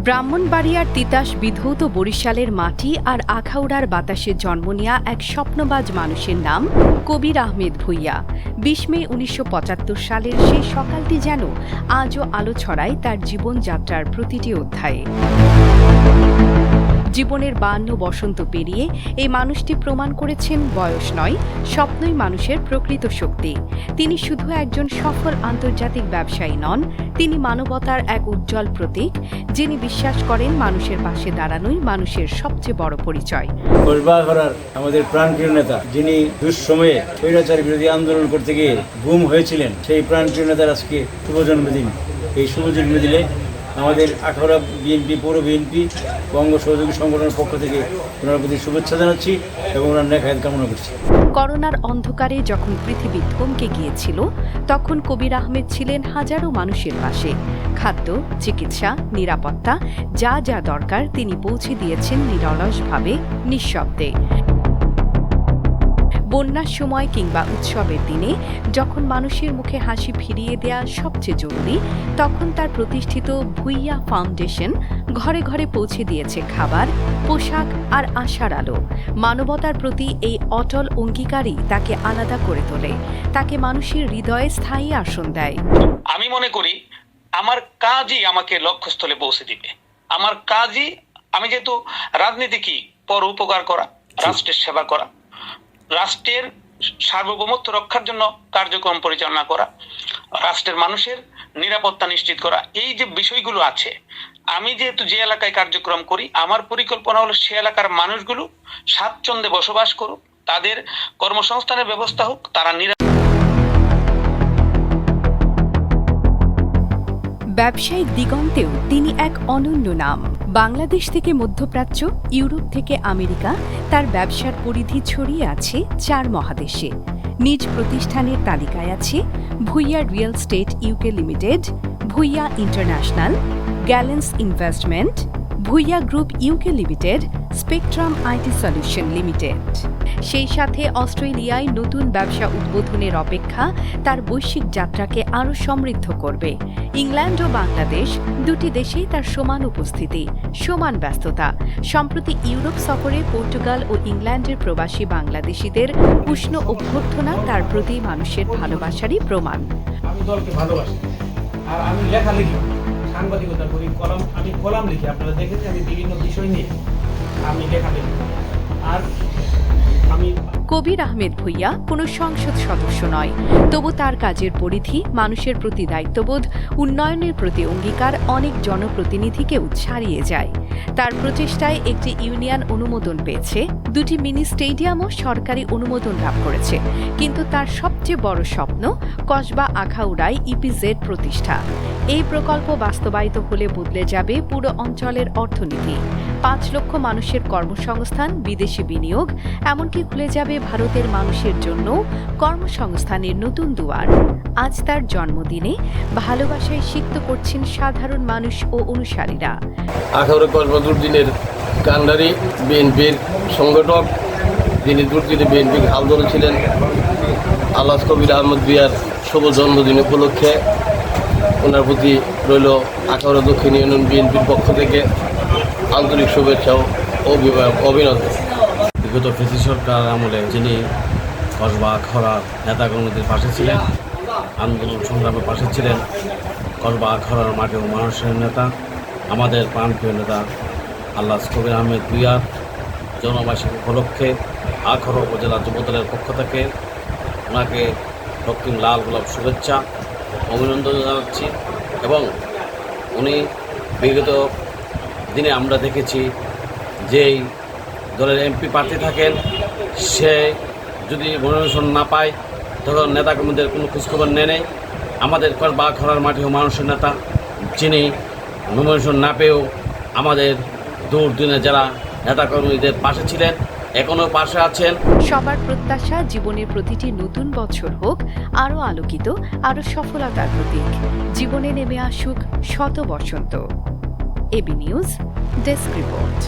ব্রাহ্মণবাড়িয়ার তিতাস বিধৌত বরিশালের মাটি আর আখাউড়ার বাতাসে জন্ম নেয়া এক স্বপ্নবাজ মানুষের নাম কবির আহমেদ ভূঁইয়া। ২০ মে ১৯৭৫ সালের সেই সকালটি যেন আজও আলো ছড়ায় তার জীবনযাত্রার প্রতিটি অধ্যায়ে। জীবনের ৫২ বসন্ত পেরিয়ে এই মানুষটি প্রমাণ করেছেন বয়স নয়, স্বপ্নই মানুষের প্রকৃত শক্তি। তিনি শুধু একজন সফল আন্তর্জাতিক ব্যবসায়ী নন, তিনি মানবতার এক উজ্জ্বল প্রতীক, যিনি বিশ্বাস করেন মানুষের পাশে দাঁড়ানোই মানুষের সবচেয়ে বড় পরিচয়। আমাদের প্রাণপ্রিয় নেতা, যিনি দুঃসময়ে স্বৈরাচার বিরোধী আন্দোলন করতে গিয়ে গুম হয়েছিলেন, সেই প্রাণপ্রিয় নেতার আজকে শুভ জন্মদিন। এই শুভ জন্মদিনে আমাদের আখাউড়া বিএনপি, পৌর বিএনপি, বঙ্গ সহযোগী সংগঠনের পক্ষ থেকে ওনার প্রতি শুভেচ্ছা জানাচ্ছি এবং ওনার নেখায়াত কামনা করছি। করোনার অন্ধকারে যখন পৃথিবী থমকে গিয়েছিল, তখন কবির আহমেদ ছিলেন হাজারো মানুষের পাশে। খাদ্য, চিকিৎসা, নিরাপত্তা, যা যা দরকার তিনি পৌঁছে দিয়েছেন নিরলসভাবে, নিঃশব্দে। বন্যার সময় কিংবা উৎসবের দিনে যখন মানুষের মুখে হাসি ফিরিয়ে দেয়া সবচেয়ে জরুরি, তখন তার প্রতিষ্ঠিত ভূঁইয়া ফাউন্ডেশন ঘরে ঘরে পৌঁছে দিয়েছে খাবার, পোশাক আর আশার আলো। মানবতার প্রতি এই অটল অঙ্গীকারই তাকে আলাদা করে তোলে, তাকে মানুষের হৃদয়ে স্থায়ী আসন দেয়। আমি মনে করি আমার কাজই আমাকে লক্ষ্যস্থলে পৌঁছে দিবে। আমার কাজই, আমি যেহেতু রাজনীতি কি পর উপকার করা, রাষ্ট্রের সেবা করা, রাষ্ট্রের সার্বভৌমত্ব রক্ষার জন্য কার্যক্রম পরিচালনা করা, রাষ্ট্রের মানুষের নিরাপত্তা নিশ্চিত করা, এই যে বিষয়গুলো আছে, আমি যেহেতু যে এলাকায় কার্যক্রম করি, আমার পরিকল্পনা হলো সে এলাকার মানুষগুলো স্বাচ্ছন্দ্যে বসবাস করুক, তাদের কর্মসংস্থানের ব্যবস্থা হোক, তারা ব্যবসায়িক দিগন্তেও তিনি এক অনন্য নাম। বাংলাদেশ থেকে মধ্যপ্রাচ্য, ইউরোপ থেকে আমেরিকা, তার ব্যবসার পরিধি ছড়িয়ে আছে ৪ মহাদেশে। নিজ প্রতিষ্ঠানের তালিকায় আছে Bhuiyan real estate UK limited, Bhuiyan international, গ্যালেন্স investment, Bhuiyan group UK limited, spectrum IT solution limited. সেই সাথে অস্ট্রেলিয়ায় নতুন ব্যবসা উদ্বোধনের অপেক্ষা তার বৈশ্বিক যাত্রাকে আরও সমৃদ্ধ করবে। ইংল্যান্ড ও বাংলাদেশ, দুটি দেশেই তার সমান উপস্থিতি, সমান ব্যস্ততা। সম্প্রতি ইউরোপ সফরে পর্তুগাল ও ইংল্যান্ডের প্রবাসী বাংলাদেশিদের উষ্ণ অভ্যর্থনা তার প্রতি মানুষের ভালোবাসারই প্রমাণ। আমি দলকে ভালোবাসি, আর আমি লেখালেখি, সাংবাদিকতা করি, আমি কলাম লিখি। আপনারা দেখেছেন আমি বিভিন্ন বিষয় নিয়ে আমি লেখালেখি। আর কবির আহমেদ ভূঁইয়া কোনো সংসদ সদস্য নয়, তবু তার কাজের পরিধি, মানুষের প্রতি দায়িত্ববোধ, উন্নয়নের প্রতি অঙ্গীকার অনেক জনপ্রতিনিধিকেও ছাড়িয়ে যায়। তার প্রচেষ্টায় একটি ইউনিয়ন অনুমোদন পেয়েছে, 2টি মিনি স্টেডিয়ামও সরকারি অনুমোদন লাভ করেছে। কিন্তু তার সবচেয়ে বড় স্বপ্ন কসবা আখাউড়ায় ইপিজেড প্রতিষ্ঠা। এই প্রকল্প বাস্তবায়িত হলে বদলে যাবে পুরো অঞ্চলের অর্থনীতি। ৫ লক্ষ মানুষের কর্মসংস্থান, বিদেশি বিনিয়োগ, এমনকি খুলে যাবে ভারতের মানুষের জন্য কর্মসংস্থানের নতুন দুয়ার। আজ তার জন্মদিনে ভালোবাসায় সিক্ত করছেন সাধারণ মানুষ ও অনুসারীরা। আখাউড়া কসবা দুর্দিনের কান্ডারি বিএনপির সংগঠক, তিনি দুর্দিনে বিএনপির হাল ধরেছিলেন। আল্লাহ কবির আহমেদ ভূঁইয়ার শুভ জন্মদিন উপলক্ষে ওনার প্রতি রইল আখাউড়া দক্ষিণ ইউনিয়ন বিএনপির পক্ষ থেকে আন্তরিক শুভেচ্ছা ও অভিনন্দন। বিগত ফেসি সরকার আমলে যিনি কসবা আখাউড়ার নেতাকর্মীদের পাশে ছিলেন, আন্দোলন সংগ্রামের পাশে ছিলেন, কসবা আখাউড়ার মাঠে ও মানুষের নেতা, আমাদের প্রাণপ্রিয় নেতা আল্লাহ কবির আহমেদ ভূঁইয়ার জন্মবার্ষিকী উপলক্ষে আখাউড়া উপজেলা যুবদলের পক্ষ থেকে ওনাকে দক্ষিণ লাল গোলাপ শুভেচ্ছা অভিনন্দন জানাচ্ছি। এবং উনি বিগত দিনে আমরা দেখেছি যেই দলের এমপি প্রার্থী থাকেন, সে যদি মনোনয়ন না পায় তখন নেতাকর্মীদের কোনো খোঁজখবর নেই। আমাদের কসবা আখাউড়ার মাটি ও মানুষের নেতা, যিনি নমিনেশন না পেয়েও আমাদের দুর্দিনে যারা নেতাকর্মীদের পাশে ছিলেন, এখনও পাশে আছেন। সবার প্রত্যাশা জীবনের প্রতিটি নতুন বছর হোক আরও আলোকিত, আরও সফলতার প্রতীক। জীবনে নেমে আসুক শত বসন্ত। AB news desk report.